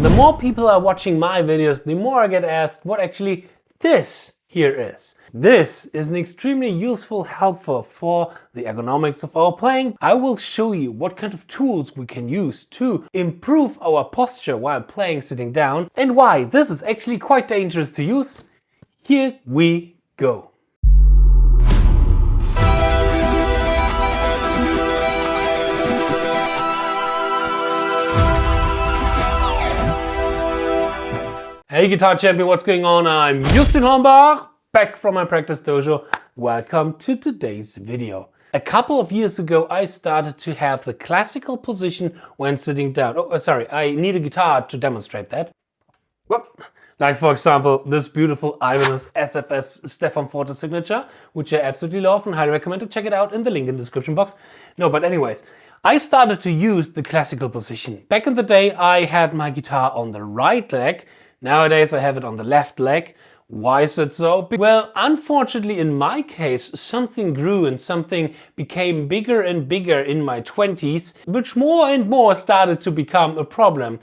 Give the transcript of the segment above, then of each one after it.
The more people are watching my videos, the more I get asked what actually this here is. This is an extremely useful helper for the ergonomics of our playing. I will show you what kind of tools we can use to improve our posture while playing sitting down and why this is actually quite dangerous to use. Here we go. Hey guitar champion, what's going on? I'm 𝗗𝙗𝙦𝙦𝗚𝙨, back from my practice dojo. Welcome to today's video. A couple of years ago I started to have the classical position when sitting down. Oh, sorry, I need a guitar to demonstrate that. Whoop. Like for example, this beautiful Ibanez SFS Stefan Forte signature, which I absolutely love and highly recommend to check it out in the link in the description box. No, but anyways, I started to use the classical position. Back in the day I had my guitar on the right leg. Nowadays I have it on the left leg. Why is it so? Well, unfortunately in my case something grew and something became bigger and bigger in my 20s, which more and more started to become a problem.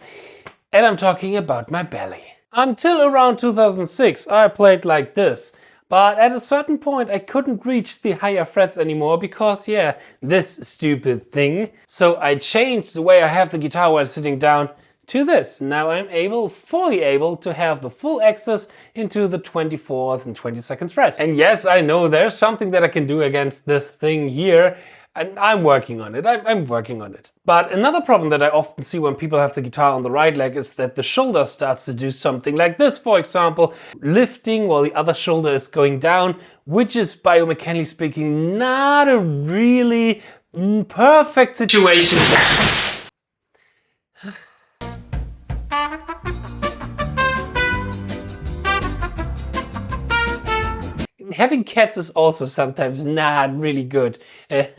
And I'm talking about my belly. Until around 2006 I played like this. But at a certain point I couldn't reach the higher frets anymore because, yeah, this stupid thing. So I changed the way I have the guitar while sitting down to this. Now I'm fully able to have the full access into the 24th and 22nd fret. And yes, I know there's something that I can do against this thing here, and I'm working on it. I'm working on it. But another problem that I often see when people have the guitar on the right leg is that the shoulder starts to do something like this, for example, lifting while the other shoulder is going down, which is, biomechanically speaking, not a really perfect situation. Having cats is also sometimes not really good. This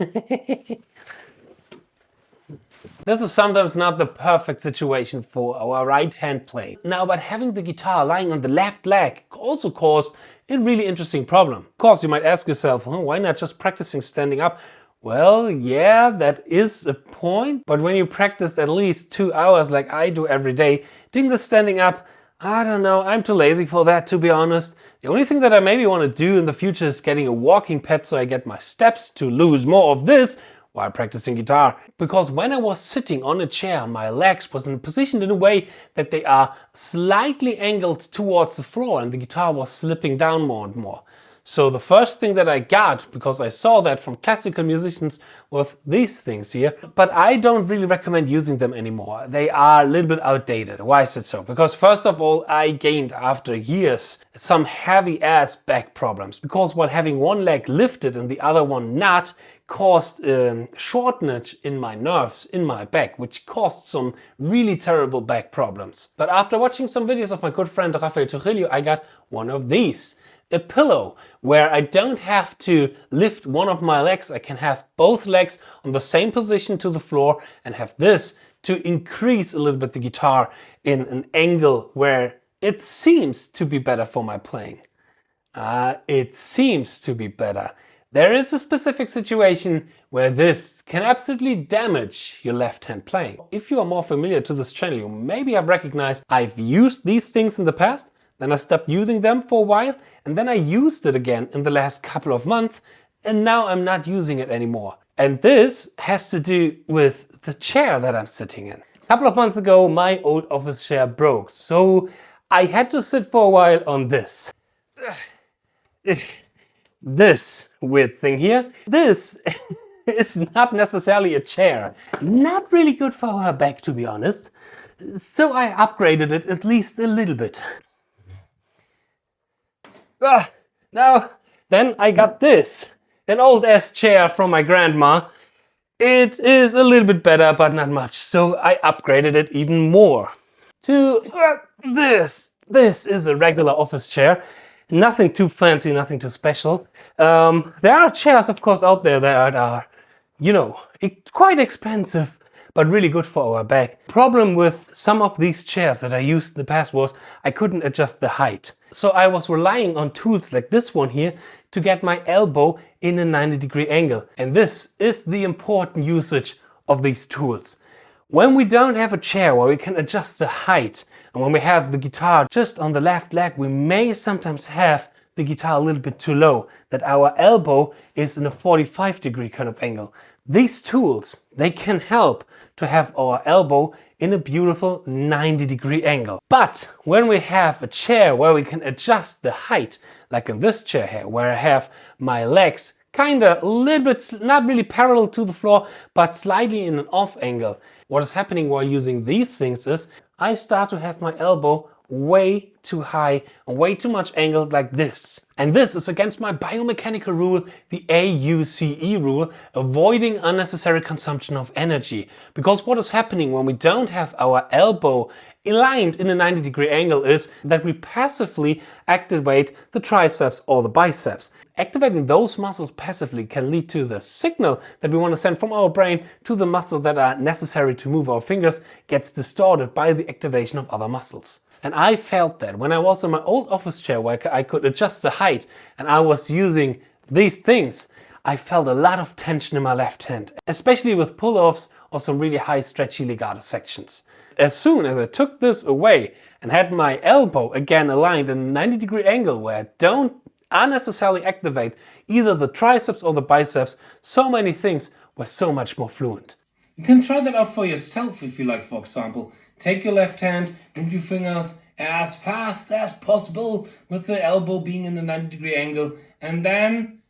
is sometimes not the perfect situation for our right hand play. Now, but having the guitar lying on the left leg also caused a really interesting problem. Of course, you might ask yourself, why not just practicing standing up? Well, yeah, that is a point. But when you practice at least 2 hours like I do every day, doing the standing up, I don't know, I'm too lazy for that, to be honest. The only thing that I maybe want to do in the future is getting a walking pad so I get my steps to lose more of this while practicing guitar. Because when I was sitting on a chair, my legs wasn't positioned in a way that they are slightly angled towards the floor and the guitar was slipping down more and more. So the first thing that I got, because I saw that from classical musicians, was these things here. But I don't really recommend using them anymore. They are a little bit outdated. Why is it so? Because first of all, I gained after years some heavy ass back problems. Because while having one leg lifted and the other one not, caused shortness in my nerves in my back, which caused some really terrible back problems. But after watching some videos of my good friend 𝙗𝙙𝙢𝙢𝙢𝙢, I got one of these. A pillow where I don't have to lift one of my legs. I can have both legs on the same position to the floor and have this to increase a little bit the guitar in an angle where it seems to be better for my playing. It seems to be better. There is a specific situation where this can absolutely damage your left hand playing. If you are more familiar to this channel, you maybe have recognized I've used these things in the past. Then I stopped using them for a while and then I used it again in the last couple of months and now I'm not using it anymore. And this has to do with the chair that I'm sitting in. A couple of months ago my old office chair broke, so I had to sit for a while on this. This weird thing here. This is not necessarily a chair. Not really good for our back, to be honest. So I upgraded it at least a little bit. Now, then I got this, an old ass chair from my grandma. It is a little bit better, but not much, so I upgraded it even more to this. This is a regular office chair, nothing too fancy, nothing too special. There are chairs, of course, out there that are, you know, quite expensive, but really good for our back. Problem with some of these chairs that I used in the past was I couldn't adjust the height. So I was relying on tools like this one here to get my elbow in a 90-degree angle. And this is the important usage of these tools. When we don't have a chair where we can adjust the height, and when we have the guitar just on the left leg, we may sometimes have the guitar a little bit too low, that our elbow is in a 45-degree kind of angle. These tools, they can help to have our elbow in a beautiful 90-degree angle. But when we have a chair where we can adjust the height, like in this chair here, where I have my legs kinda a little bit, not really parallel to the floor, but slightly in an off angle. What is happening while using these things is I start to have my elbow way too high and way too much angled like this. And this is against my biomechanical rule, the AUCE rule, avoiding unnecessary consumption of energy. Because what is happening when we don't have our elbow aligned in a 90-degree angle is that we passively activate the triceps or the biceps. Activating those muscles passively can lead to the signal that we want to send from our brain to the muscles that are necessary to move our fingers gets distorted by the activation of other muscles. And I felt that when I was in my old office chair where I could adjust the height and I was using these things, I felt a lot of tension in my left hand, especially with pull-offs or some really high stretchy legato sections. As soon as I took this away and had my elbow again aligned in a 90-degree angle where I don't unnecessarily activate either the triceps or the biceps, so many things were so much more fluent. You can try that out for yourself if you like. For example, take your left hand, move your fingers as fast as possible with the elbow being in a 90-degree angle, and then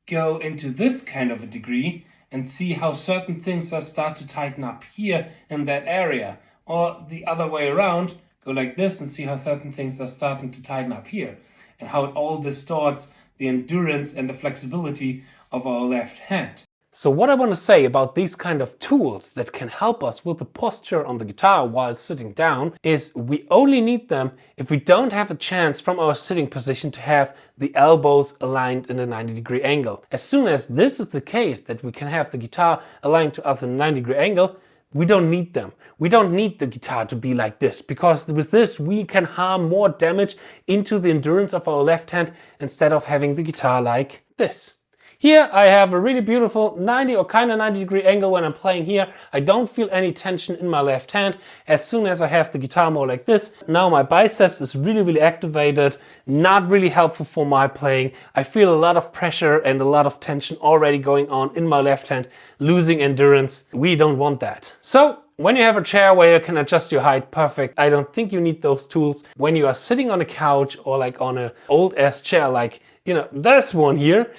go into this kind of a degree and see how certain things start to tighten up here in that area. Or the other way around, go like this and see how certain things are starting to tighten up here, and how it all distorts the endurance and the flexibility of our left hand. So what I want to say about these kind of tools that can help us with the posture on the guitar while sitting down is we only need them if we don't have a chance from our sitting position to have the elbows aligned in a 90-degree angle. As soon as this is the case, that we can have the guitar aligned to us in a 90-degree angle, we don't need them. We don't need the guitar to be like this, because with this we can harm more damage into the endurance of our left hand instead of having the guitar like this. Here I have a really beautiful 90 or kind of 90-degree angle when I'm playing here. I don't feel any tension in my left hand. As soon as I have the guitar more like this, now my biceps is really activated, not really helpful for my playing. I feel a lot of pressure and a lot of tension already going on in my left hand, losing endurance. We don't want that. So when you have a chair where you can adjust your height, perfect. I don't think you need those tools. When you are sitting on a couch or like on an old ass chair, like, you know, there's one here,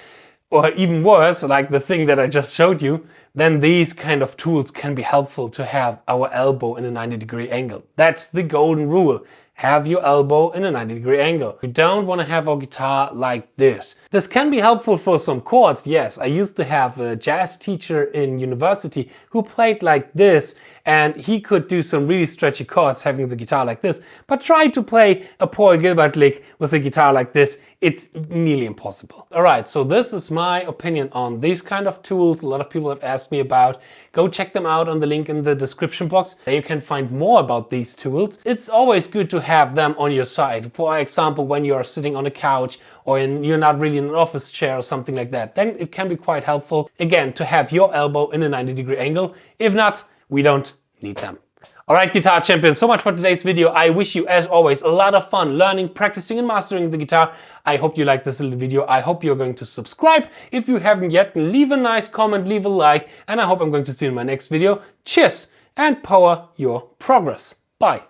or even worse, like the thing that I just showed you, then these kind of tools can be helpful to have our elbow in a 90-degree angle. That's the golden rule. Have your elbow in a 90-degree angle. We don't want to have our guitar like this. This can be helpful for some chords, yes. I used to have a jazz teacher in university who played like this, and he could do some really stretchy chords having the guitar like this. But try to play a Paul Gilbert lick with a guitar like this. It's nearly impossible. Alright, so this is my opinion on these kind of tools a lot of people have asked me about. Go check them out on the link in the description box. There you can find more about these tools. It's always good to have them on your side. For example, when you are sitting on a couch or you're not really in an office chair or something like that, then it can be quite helpful, again, to have your elbow in a 90-degree angle. If not, we don't need them. Alright, guitar champions, so much for today's video. I wish you, as always, a lot of fun learning, practicing and mastering the guitar. I hope you liked this little video. I hope you're going to subscribe if you haven't yet. Leave a nice comment, leave a like, and I hope I'm going to see you in my next video. Cheers and power your progress. Bye.